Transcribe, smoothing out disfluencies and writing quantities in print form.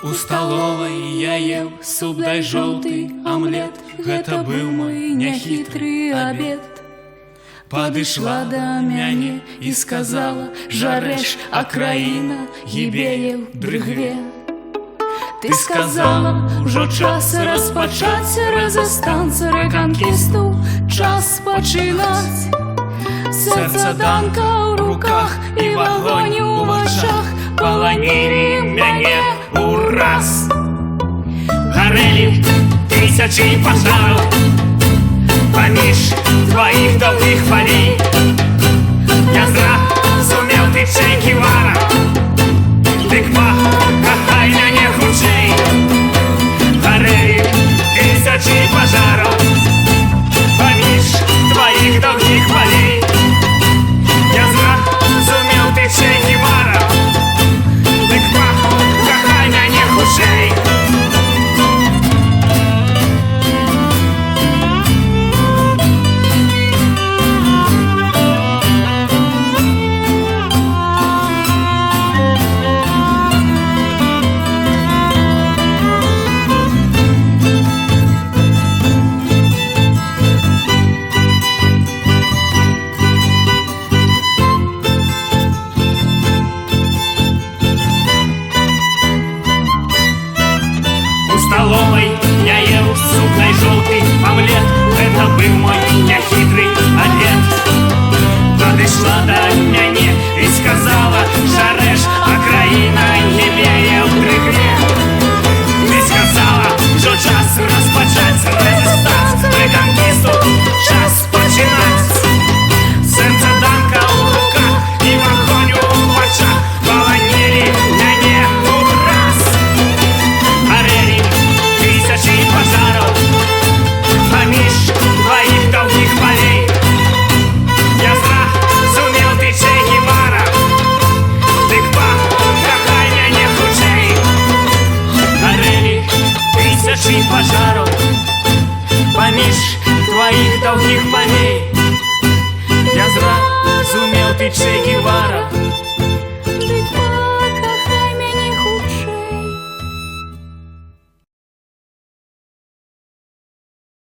У сталовай я ел суп дай жоўты омлет. Гэта быў мой няхітры абед. Падышла да мяне і сказала: жарэш, а краіна гібее ў дрыгве. Ты сказала, ужо час распачаць рэзістанс, рэканкісту час пачынаць. Сэрца данка ў руках і вагонь у вачах паланілі мяне ураз. Гарэлі тысячы пажараў паміж тваіх доўгіх палей. Я зразумеў, ты Чэ Гевара, дык пакахай мяне хутчэй. Гарэлі тысячы пажараў паміж тваіх доўгіх палей. Я зразумеў, ты Чэ Гевара, дык пакахай мяне хутчэй. В столовой я ел суп дай жоўты омлет. Это быў мой няхітры абед. Падышла да мяне і сказала: жарэш, а краіна гібее ў дрыгве. Ты сказала, ужо час распачаць рэзістанс, рэканкісту час пачынаць. Сэрца данка ў руках і вагонь у вачах паланілі мяне ураз. Гарэлі тысячы пажараў паміж тваіх доўгіх палей. Я зразумеў, ты Чэ Гевара, дык пакахай мяне хутчэй. Гарэлі тысячы пажараў паміж тваіх доўгіх палей. Я зразумеў, ты Чэ Гевара,